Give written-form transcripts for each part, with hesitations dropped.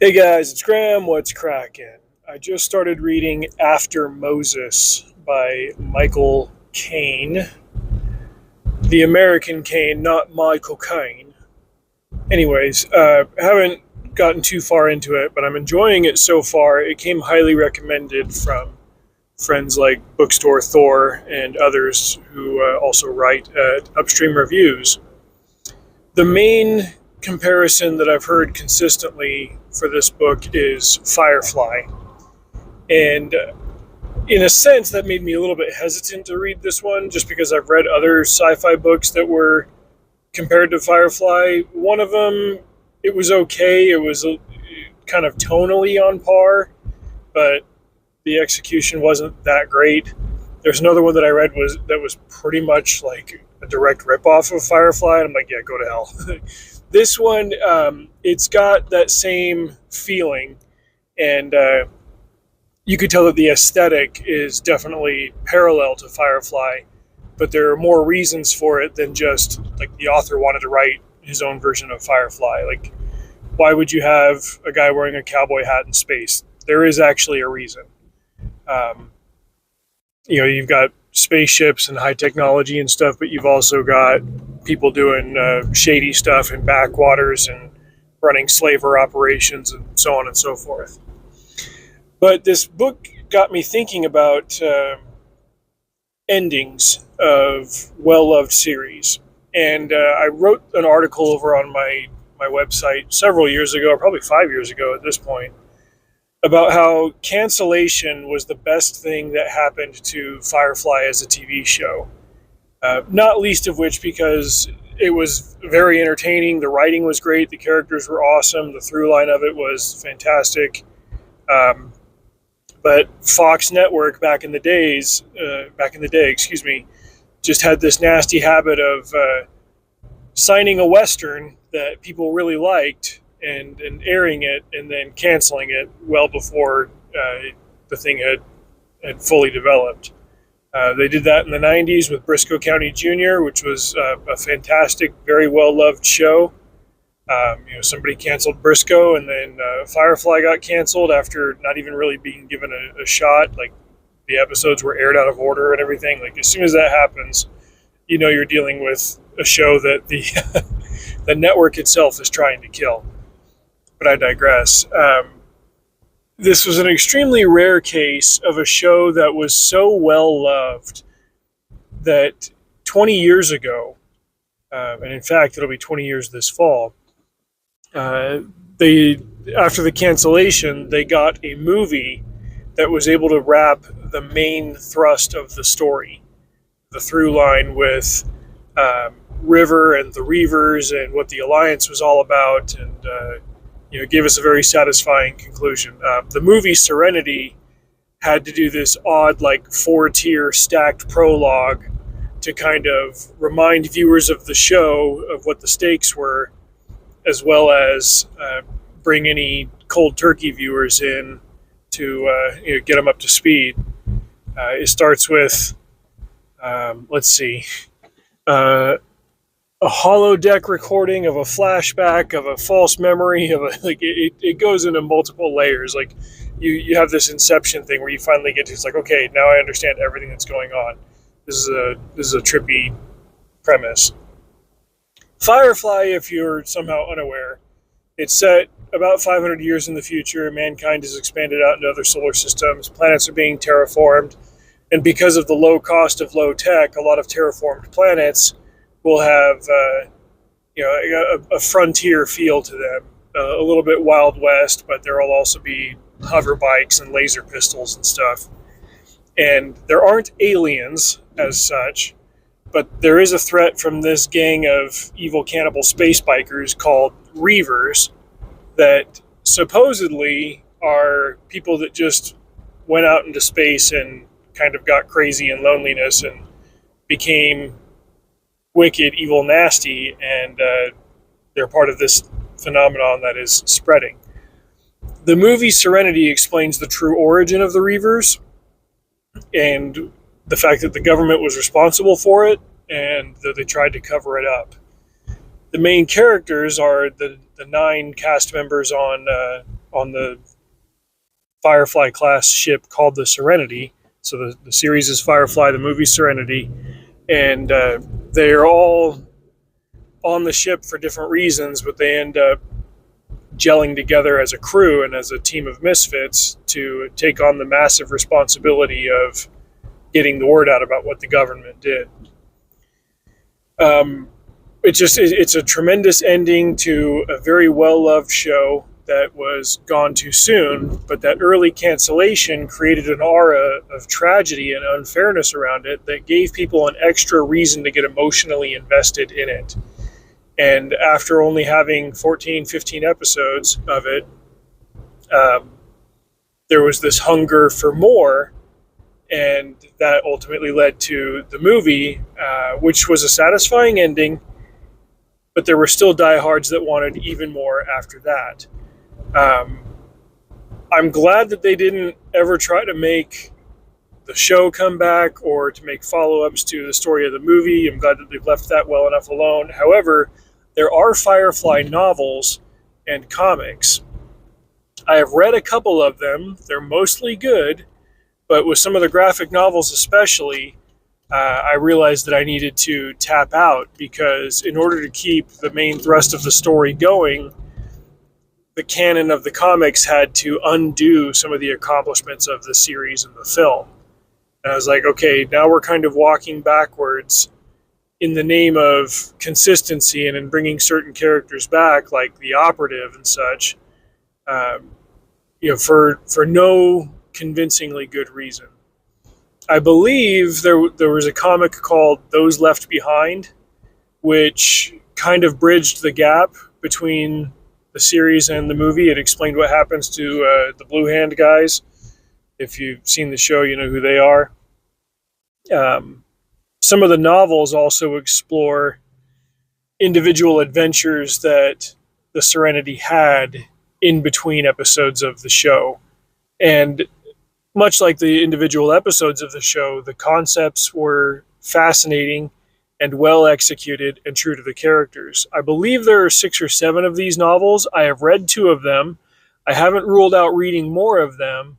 Hey guys, it's Graham. What's cracking? I just started reading After Moses by Michael Caine. The American Caine, not Michael Caine. Anyways, haven't gotten too far into it, but I'm enjoying it so far. It came highly recommended from friends like Bookstore Thor and others who also write Upstream Reviews. The main comparison that I've heard consistently for this book is Firefly. And in a sense, that made me a little bit hesitant to read this one just because I've read other sci fi books that were compared to Firefly. One of them, it was okay. It was kind of tonally on par, but the execution wasn't that great. There's another one that I read that was pretty much like a direct ripoff of Firefly, and I'm like, yeah, go to hell. This one, it's got that same feeling, and you could tell that the aesthetic is definitely parallel to Firefly, but there are more reasons for it than just like the author wanted to write his own version of Firefly. Like, why would you have a guy wearing a cowboy hat in space? There is actually a reason. You've got spaceships and high technology and stuff, but you've also got people doing shady stuff in backwaters and running slaver operations and so on and so forth. But this book got me thinking about endings of well-loved series. And I wrote an article over on my website several years ago, probably 5 years ago at this point, about how Cancelation was the best thing that happened to Firefly as a TV show. Not least of which because it was very entertaining, the writing was great, the characters were awesome, the through line of it was fantastic. But Fox Network back in the day, just had this nasty habit of signing a Western that people really liked and airing it and then canceling it well before the thing had fully developed. They did that in the 90s with Briscoe County Jr., which was a fantastic, very well-loved show. Somebody canceled Briscoe, and then Firefly got canceled after not even really being given a shot. Like, the episodes were aired out of order and everything. Like, as soon as that happens, you're dealing with a show that the network itself is trying to kill. But I digress. This was an extremely rare case of a show that was so well loved that 20 years ago, and in fact it'll be 20 years this fall, after the cancellation, they got a movie that was able to wrap the main thrust of the story, the through line with River and the Reavers and what the Alliance was all about, and gave us a very satisfying conclusion. The movie Serenity had to do this odd, like, 4-tier stacked prologue to kind of remind viewers of the show of what the stakes were, as well as bring any cold turkey viewers in to get them up to speed. It starts with, a holodeck recording of a flashback of a false memory of it goes into multiple layers. Like, you have this Inception thing where you finally get to, it's like, okay, now I understand everything that's going on. This is a trippy premise. Firefly, if you're somehow unaware, it's set about 500 years in the future. Mankind has expanded out into other solar systems. Planets are being terraformed, and because of the low cost of low tech, a lot of terraformed planets will have a frontier feel to them, a little bit Wild West, but there will also be hover bikes and laser pistols and stuff. And there aren't aliens as such, but there is a threat from this gang of evil cannibal space bikers called Reavers that supposedly are people that just went out into space and kind of got crazy in loneliness and became wicked, evil, nasty, and they're part of this phenomenon that is spreading. The movie Serenity explains the true origin of the Reavers and the fact that the government was responsible for it and that they tried to cover it up. The main characters are the the 9 cast members on the Firefly class ship called the Serenity. So the series is Firefly, the movie Serenity, and they're all on the ship for different reasons, but they end up gelling together as a crew and as a team of misfits to take on the massive responsibility of getting the word out about what the government did. It's a tremendous ending to a very well-loved show that was gone too soon, but that early cancellation created an aura of tragedy and unfairness around it that gave people an extra reason to get emotionally invested in it. And after only having 14, 15 episodes of it, there was this hunger for more, and that ultimately led to the movie, which was a satisfying ending, but there were still diehards that wanted even more after that. I'm glad that they didn't ever try to make the show come back or to make follow-ups to the story of the movie. I'm glad that they've left that well enough alone. However, there are Firefly novels and comics. I have read a couple of them. They're mostly good, but with some of the graphic novels especially, I realized that I needed to tap out, because in order to keep the main thrust of the story going, the canon of the comics had to undo some of the accomplishments of the series and the film. And I was like, okay, now we're kind of walking backwards in the name of consistency and in bringing certain characters back, like the operative and such, for no convincingly good reason. I believe there was a comic called Those Left Behind, which kind of bridged the gap between the series and the movie. It explained what happens to the Blue Hand guys. If you've seen the show, you know who they are. Some of the novels also explore individual adventures that the Serenity had in between episodes of the show. And much like the individual episodes of the show, the concepts were fascinating and well executed and true to the characters. I believe there are 6 or 7 of these novels. I have read 2 of them. I haven't ruled out reading more of them,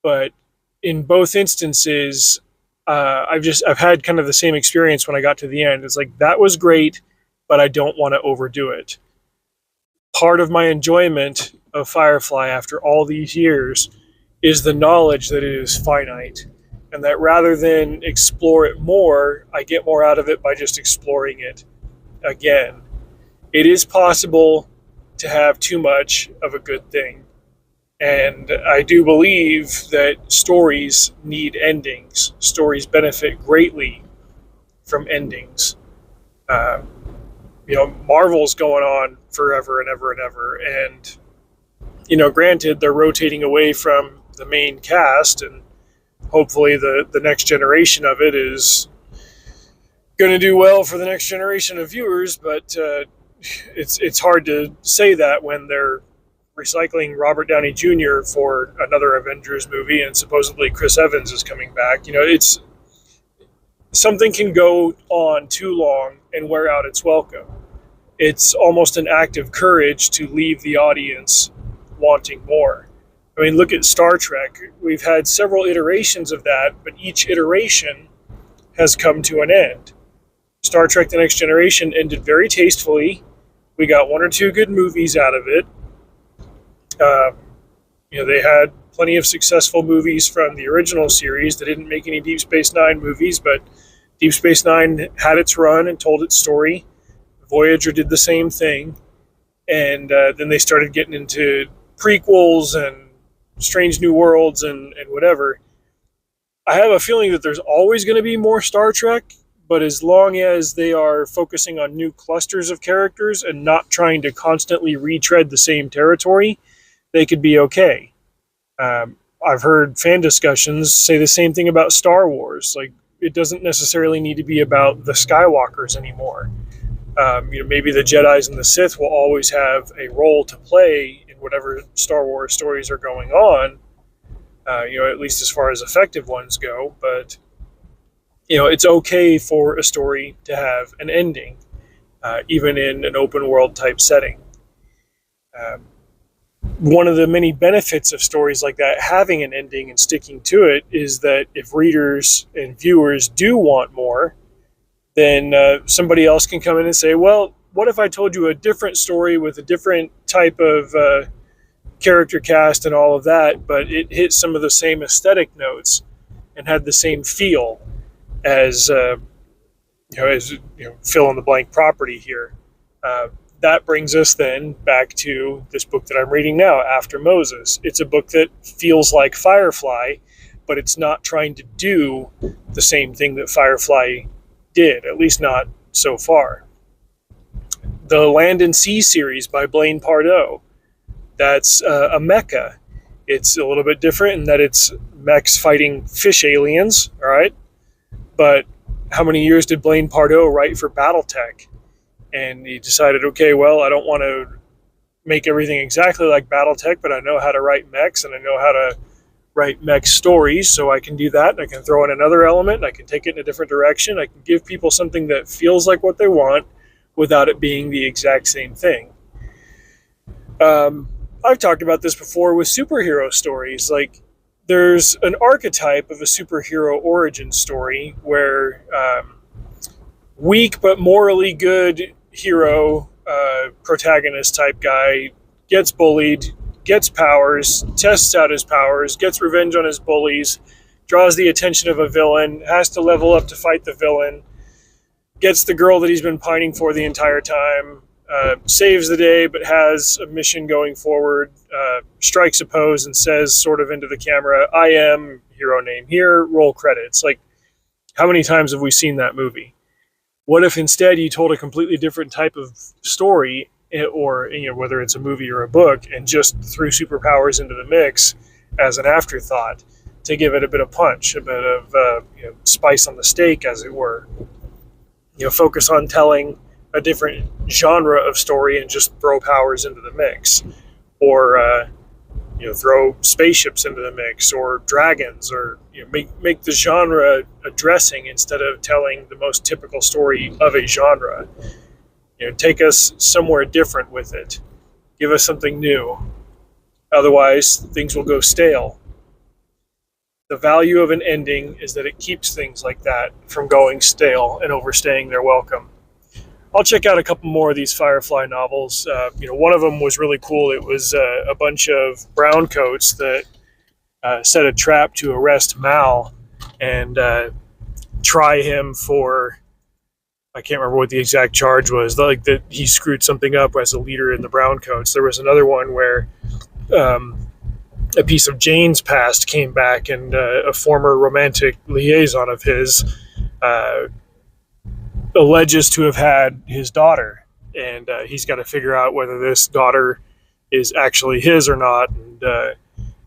but in both instances, I've had kind of the same experience when I got to the end. It's like, that was great, but I don't want to overdo it. Part of my enjoyment of Firefly after all these years is the knowledge that it is finite, and that rather than explore it more, I get more out of it by just exploring it again. It is possible to have too much of a good thing, and I do believe that stories need endings. Stories benefit greatly from endings. Marvel's going on forever and ever and ever, and granted, they're rotating away from the main cast, and hopefully the next generation of it is going to do well for the next generation of viewers, but it's hard to say that when they're recycling Robert Downey Jr. for another Avengers movie, and supposedly Chris Evans is coming back. It's something can go on too long and wear out its welcome. It's almost an act of courage to leave the audience wanting more. I mean, look at Star Trek. We've had several iterations of that, but each iteration has come to an end. Star Trek The Next Generation ended very tastefully. We got 1 or 2 good movies out of it. They had plenty of successful movies from the original series. They didn't make any Deep Space Nine movies, but Deep Space Nine had its run and told its story. Voyager did the same thing. And then they started getting into prequels and Strange New Worlds and whatever. I have a feeling that there's always going to be more Star Trek, but as long as they are focusing on new clusters of characters and not trying to constantly retread the same territory, they could be okay. I've heard fan discussions say the same thing about Star Wars. Like, it doesn't necessarily need to be about the Skywalkers anymore. Maybe the Jedis and the Sith will always have a role to play in whatever Star Wars stories are going on, at least as far as effective ones go. But, it's okay for a story to have an ending, even in an open world type setting. Um, One of the many benefits of stories like that having an ending and sticking to it is that if readers and viewers do want more, then somebody else can come in and say, well, what if I told you a different story with a different type of character cast and all of that, but it hit some of the same aesthetic notes and had the same feel as fill in the blank property here. Uh, that brings us then back to this book that I'm reading now, After Moses. It's a book that feels like Firefly, but it's not trying to do the same thing that Firefly did, at least not so far. The Land and Sea series by Blaine Pardoe, that's a mecha. It's a little bit different in that it's mechs fighting fish aliens, all right? But how many years did Blaine Pardoe write for Battletech? And he decided, okay, well, I don't want to make everything exactly like Battletech, but I know how to write mechs and I know how to write mech stories, so I can do that. And I can throw in another element, and I can take it in a different direction. I can give people something that feels like what they want without it being the exact same thing. I've talked about this before with superhero stories. Like, there's an archetype of a superhero origin story where weak but morally good hero, protagonist type guy gets bullied, gets powers, tests out his powers, gets revenge on his bullies, draws the attention of a villain, has to level up to fight the villain, gets the girl that he's been pining for the entire time, saves the day but has a mission going forward, strikes a pose and says sort of into the camera, I am hero name here, roll credits. Like, how many times have we seen that movie? What if instead you told a completely different type of story, or whether it's a movie or a book, and just threw superpowers into the mix as an afterthought to give it a bit of punch, a bit of spice on the steak, as it were. Focus on telling a different genre of story and just throw powers into the mix, or throw spaceships into the mix, or dragons, or make the genre addressing instead of telling the most typical story of a genre. Take us somewhere different with it. Give us something new. Otherwise, things will go stale. The value of an ending is that it keeps things like that from going stale and overstaying their welcome. I'll check out a couple more of these Firefly novels. One of them was really cool. It was a bunch of browncoats that set a trap to arrest Mal and try him for, I can't remember what the exact charge was, like that he screwed something up as a leader in the browncoats. There was another one where a piece of Jane's past came back, and a former romantic liaison of his alleges to have had his daughter, and he's got to figure out whether this daughter is actually his or not. And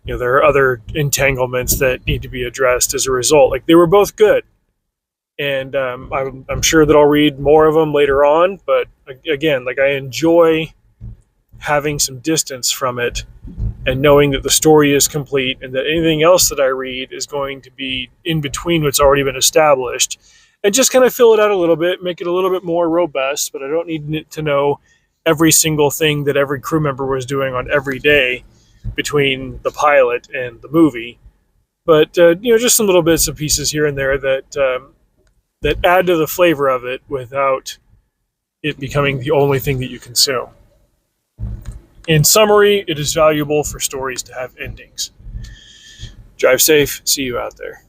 there are other entanglements that need to be addressed as a result. Like, they were both good, and I'm sure that I'll read more of them later on. But again, like, I enjoy having some distance from it and knowing that the story is complete and that anything else that I read is going to be in between what's already been established, and just kind of fill it out a little bit, make it a little bit more robust. But I don't need to know every single thing that every crew member was doing on every day between the pilot and the movie. But just some little bits and pieces here and there that add to the flavor of it without it becoming the only thing that you consume. In summary, it is valuable for stories to have endings. Drive safe. See you out there.